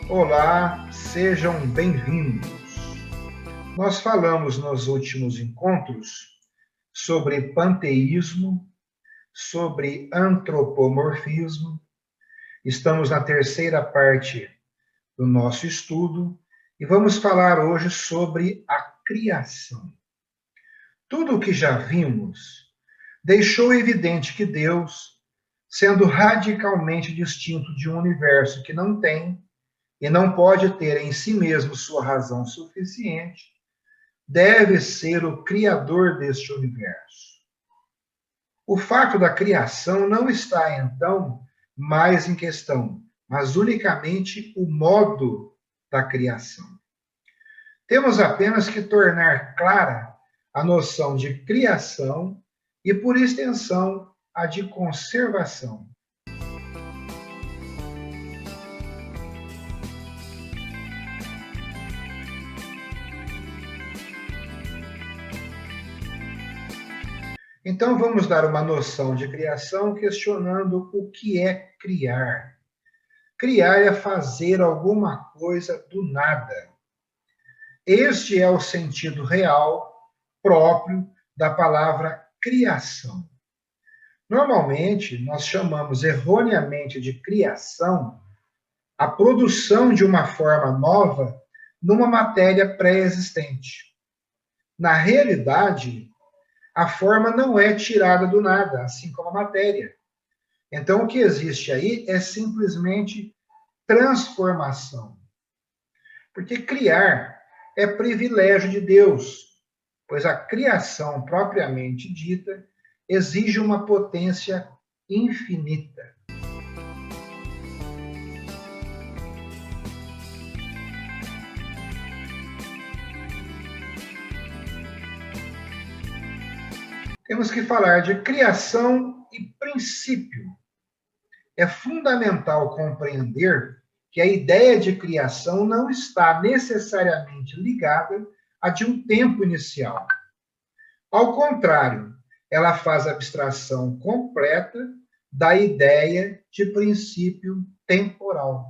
Olá, sejam bem-vindos. Nós falamos nos últimos encontros sobre panteísmo, sobre antropomorfismo. Estamos na terceira parte do nosso estudo e vamos falar hoje sobre a criação. Tudo o que já vimos deixou evidente que Deus, sendo radicalmente distinto de um universo que não tem e não pode ter em si mesmo sua razão suficiente, deve ser o criador deste universo. O fato da criação não está, então, mais em questão, mas unicamente o modo da criação. Temos apenas que tornar clara a noção de criação e, por extensão, a de conservação. Então, vamos dar uma noção de criação questionando o que é criar. Criar é fazer alguma coisa do nada. Este é o sentido real, próprio da palavra criação. Normalmente, nós chamamos erroneamente de criação a produção de uma forma nova numa matéria pré-existente. Na realidade, a forma não é tirada do nada, assim como a matéria. Então, o que existe aí é simplesmente transformação. Porque criar é privilégio de Deus, pois a criação propriamente dita exige uma potência infinita. Temos que falar de criação e princípio. É fundamental compreender que a ideia de criação não está necessariamente ligada a de um tempo inicial. Ao contrário, ela faz abstração completa da ideia de princípio temporal.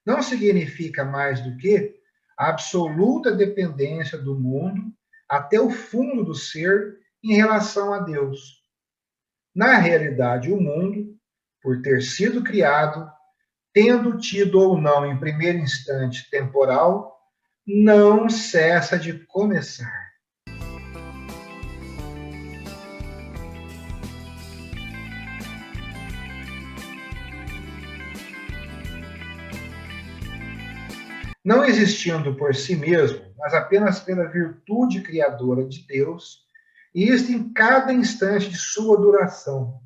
Não significa mais do que a absoluta dependência do mundo até o fundo do ser em relação a Deus. Na realidade, o mundo, por ter sido criado, tendo tido ou não em primeiro instante temporal, não cessa de começar. Não existindo por si mesmo, mas apenas pela virtude criadora de Deus, e isto em cada instante de sua duração,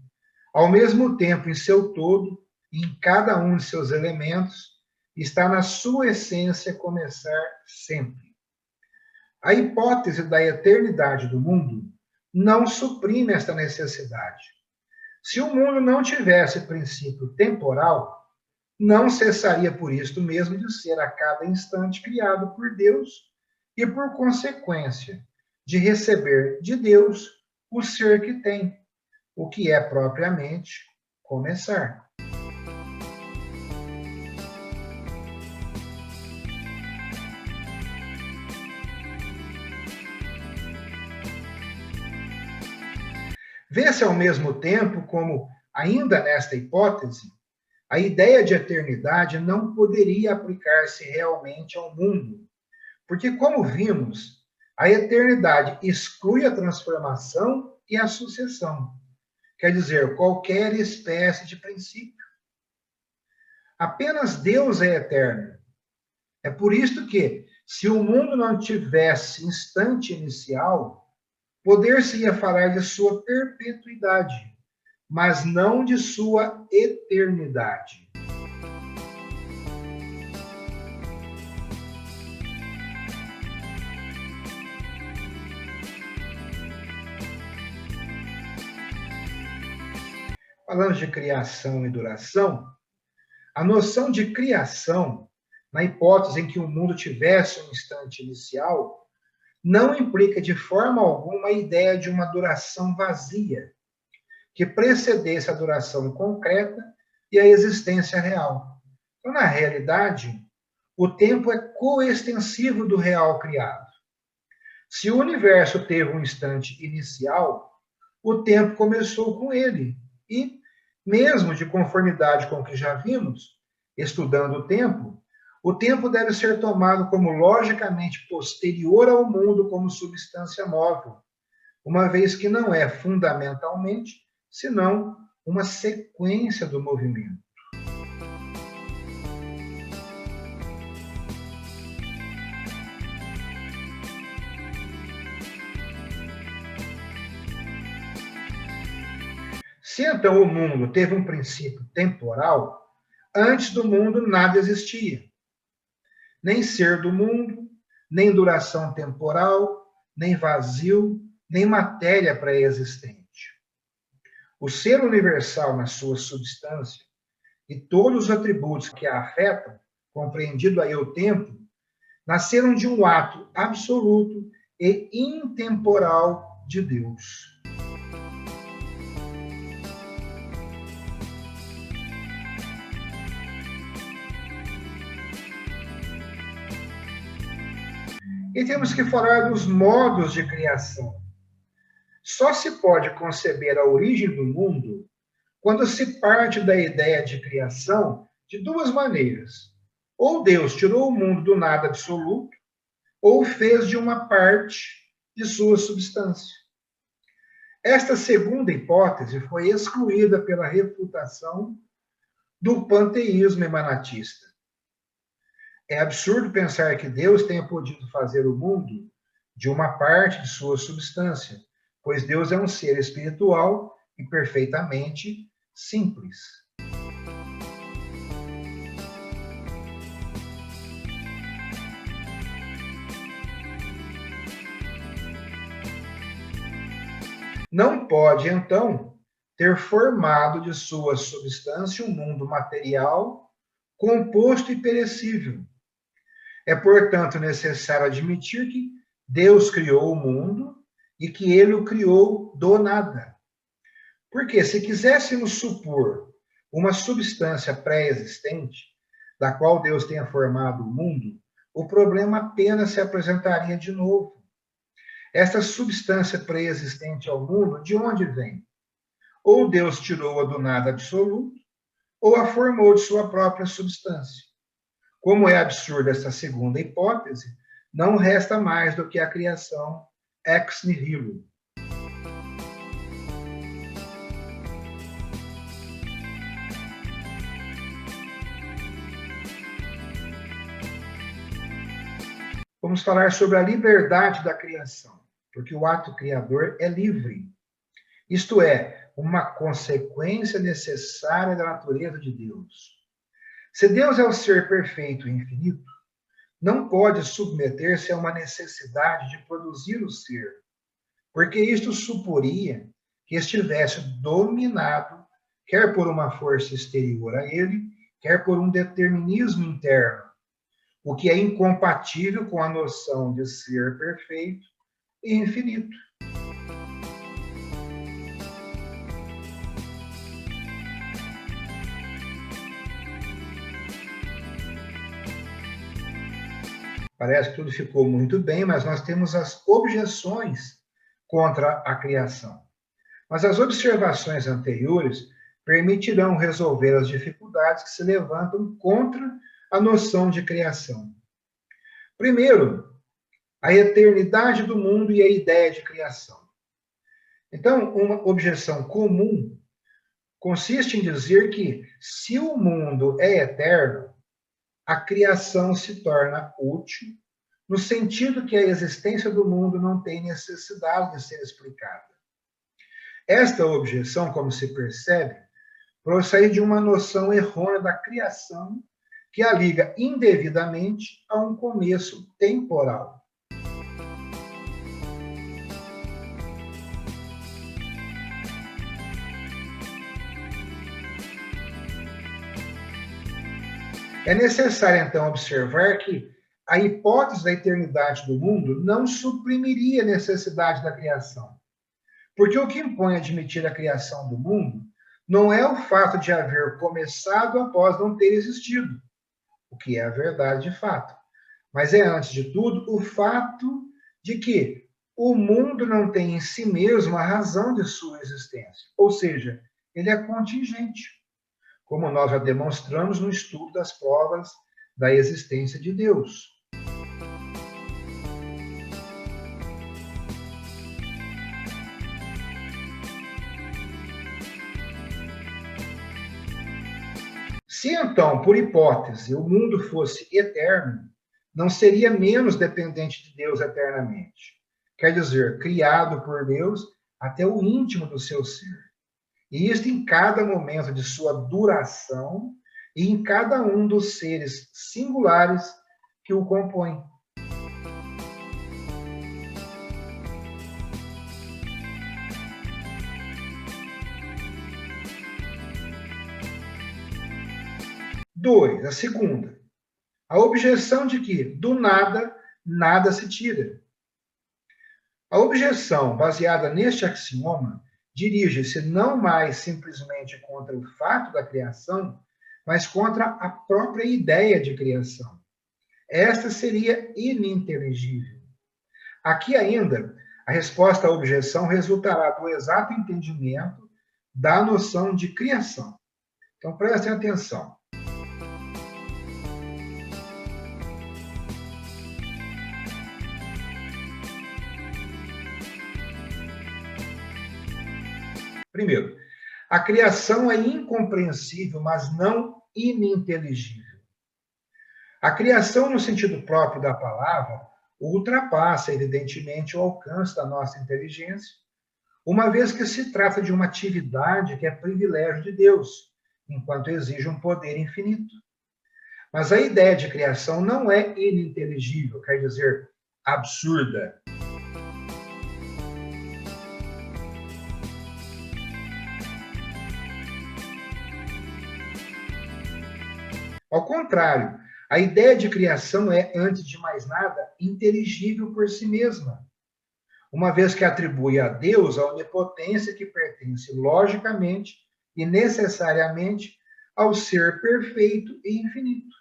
ao mesmo tempo em seu todo, e em cada um de seus elementos, está na sua essência começar sempre. A hipótese da eternidade do mundo não suprime esta necessidade. Se o mundo não tivesse princípio temporal, não cessaria por isto mesmo de ser a cada instante criado por Deus e, por consequência, de receber de Deus o ser que tem, o que é propriamente começar. Vê-se ao mesmo tempo como, ainda nesta hipótese, a ideia de eternidade não poderia aplicar-se realmente ao mundo, porque, como vimos, a eternidade exclui a transformação e a sucessão, quer dizer, qualquer espécie de princípio. Apenas Deus é eterno. É por isso que, se o mundo não tivesse instante inicial, poder-se-ia falar de sua perpetuidade, mas não de sua eternidade. Falando de criação e duração, a noção de criação, na hipótese em que o mundo tivesse um instante inicial, não implica de forma alguma a ideia de uma duração vazia, que precedesse a duração concreta e a existência real. Então, na realidade, o tempo é coextensivo do real criado. Se o universo teve um instante inicial, o tempo começou com ele. E, mesmo de conformidade com o que já vimos, estudando o tempo deve ser tomado como logicamente posterior ao mundo como substância móvel, uma vez que não é fundamentalmente, senão uma sequência do movimento. Se então o mundo teve um princípio temporal, antes do mundo nada existia. Nem ser do mundo, nem duração temporal, nem vazio, nem matéria pré-existente. O ser universal na sua substância e todos os atributos que a afetam, compreendido aí o tempo, nasceram de um ato absoluto e intemporal de Deus. E temos que falar dos modos de criação. Só se pode conceber a origem do mundo quando se parte da ideia de criação de duas maneiras. Ou Deus tirou o mundo do nada absoluto, ou fez de uma parte de sua substância. Esta segunda hipótese foi excluída pela refutação do panteísmo emanatista. É absurdo pensar que Deus tenha podido fazer o mundo de uma parte de sua substância, pois Deus é um ser espiritual e perfeitamente simples. Não pode, então, ter formado de sua substância um mundo material, composto e perecível. É, portanto, necessário admitir que Deus criou o mundo e que ele o criou do nada. Porque se quiséssemos supor uma substância pré-existente, da qual Deus tenha formado o mundo, o problema apenas se apresentaria de novo. Esta substância pré-existente ao mundo, de onde vem? Ou Deus tirou-a do nada absoluto, ou a formou de sua própria substância. Como é absurda essa segunda hipótese, não resta mais do que a criação ex nihilo. Vamos falar sobre a liberdade da criação, porque o ato criador é livre. Isto é, uma consequência necessária da natureza de Deus. Se Deus é o ser perfeito e infinito, não pode submeter-se a uma necessidade de produzir o ser, porque isto suporia que estivesse dominado, quer por uma força exterior a ele, quer por um determinismo interno, o que é incompatível com a noção de ser perfeito e infinito. Parece que tudo ficou muito bem, mas nós temos as objeções contra a criação. Mas as observações anteriores permitirão resolver as dificuldades que se levantam contra a noção de criação. Primeiro, a eternidade do mundo e a ideia de criação. Então, uma objeção comum consiste em dizer que, se o mundo é eterno, a criação se torna útil, no sentido que a existência do mundo não tem necessidade de ser explicada. Esta objeção, como se percebe, procede de uma noção errônea da criação que a liga indevidamente a um começo temporal. É necessário, então, observar que a hipótese da eternidade do mundo não suprimiria a necessidade da criação. Porque o que impõe admitir a criação do mundo não é o fato de haver começado após não ter existido, o que é a verdade de fato. Mas é, antes de tudo, o fato de que o mundo não tem em si mesmo a razão de sua existência, ou seja, ele é contingente, como nós já demonstramos no estudo das provas da existência de Deus. Se então, por hipótese, o mundo fosse eterno, não seria menos dependente de Deus eternamente. Quer dizer, criado por Deus até o íntimo do seu ser. E isto em cada momento de sua duração e em cada um dos seres singulares que o compõem. Dois, a segunda, a objeção de que do nada, nada se tira. A objeção baseada neste axioma dirige-se não mais simplesmente contra o fato da criação, mas contra a própria ideia de criação. Esta seria ininteligível. Aqui ainda, a resposta à objeção resultará do exato entendimento da noção de criação. Então, prestem atenção. Primeiro, a criação é incompreensível, mas não ininteligível. A criação, no sentido próprio da palavra, ultrapassa, evidentemente, o alcance da nossa inteligência, uma vez que se trata de uma atividade que é privilégio de Deus, enquanto exige um poder infinito. Mas a ideia de criação não é ininteligível, quer dizer, absurda. Ao contrário, a ideia de criação é, antes de mais nada, inteligível por si mesma, uma vez que atribui a Deus a onipotência que pertence logicamente e necessariamente ao ser perfeito e infinito.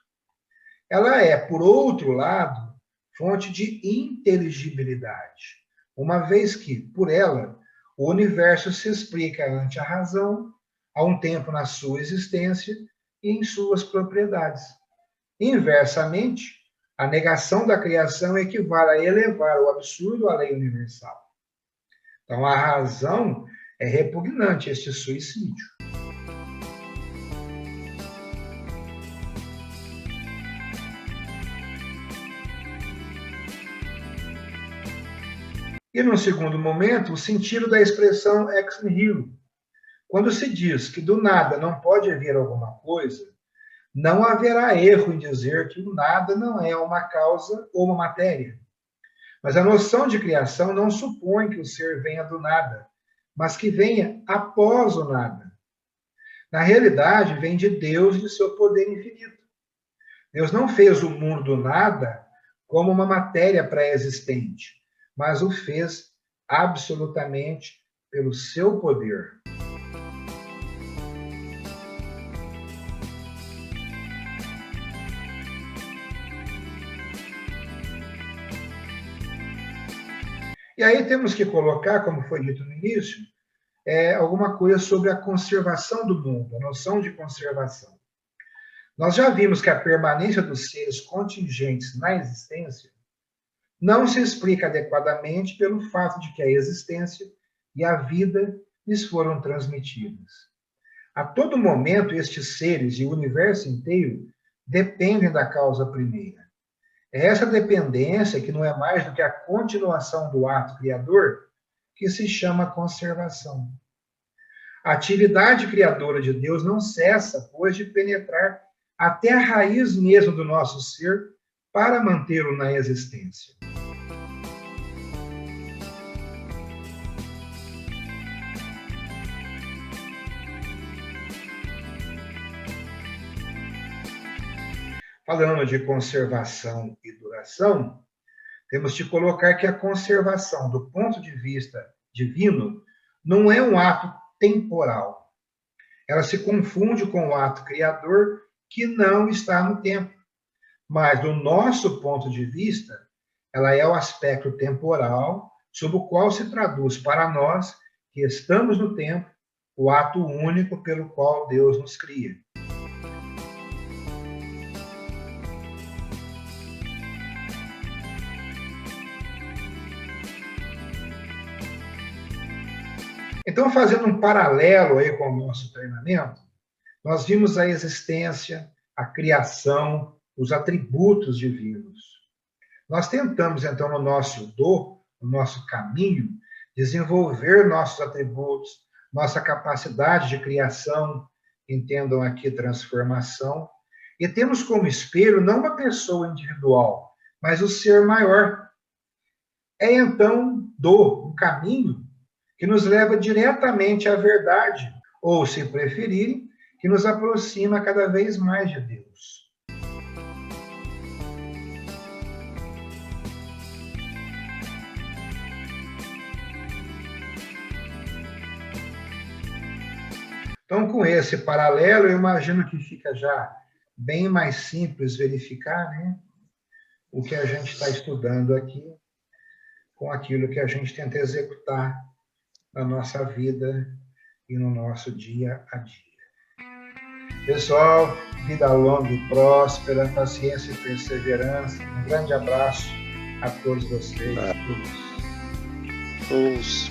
Ela é, por outro lado, fonte de inteligibilidade, uma vez que, por ela, o universo se explica ante a razão, a um tempo na sua existência e em suas propriedades. Inversamente, a negação da criação equivale a elevar o absurdo à lei universal. Então, a razão é repugnante este suicídio. E, no segundo momento, o sentido da expressão ex nihilo. Quando se diz que do nada não pode haver alguma coisa, não haverá erro em dizer que o nada não é uma causa ou uma matéria. Mas a noção de criação não supõe que o ser venha do nada, mas que venha após o nada. Na realidade, vem de Deus e de seu poder infinito. Deus não fez o mundo do nada como uma matéria pré-existente, mas o fez absolutamente pelo seu poder. E aí temos que colocar, como foi dito no início, alguma coisa sobre a conservação do mundo, a noção de conservação. Nós já vimos que a permanência dos seres contingentes na existência não se explica adequadamente pelo fato de que a existência e a vida lhes foram transmitidas. A todo momento, estes seres e o universo inteiro dependem da causa primeira. É essa dependência, que não é mais do que a continuação do ato criador, que se chama conservação. A atividade criadora de Deus não cessa, pois, de penetrar até a raiz mesmo do nosso ser para mantê-lo na existência. Falando de conservação e duração, temos de colocar que a conservação, do ponto de vista divino, não é um ato temporal. Ela se confunde com o ato criador, que não está no tempo, mas do nosso ponto de vista, ela é o aspecto temporal sob o qual se traduz para nós, que estamos no tempo, o ato único pelo qual Deus nos cria. Então, fazendo um paralelo aí com o nosso treinamento, nós vimos a existência, a criação, os atributos divinos. Nós tentamos, então, no nosso caminho, desenvolver nossos atributos, nossa capacidade de criação, entendam aqui transformação, e temos como espelho não uma pessoa individual, mas o ser maior. É então um caminho que nos leva diretamente à verdade, ou, se preferirem, que nos aproxima cada vez mais de Deus. Então, com esse paralelo, eu imagino que fica já bem mais simples verificar, né, o que a gente está estudando aqui com aquilo que a gente tenta executar na nossa vida e no nosso dia a dia. Pessoal, vida longa e próspera, paciência e perseverança. Um grande abraço a todos vocês. Todos.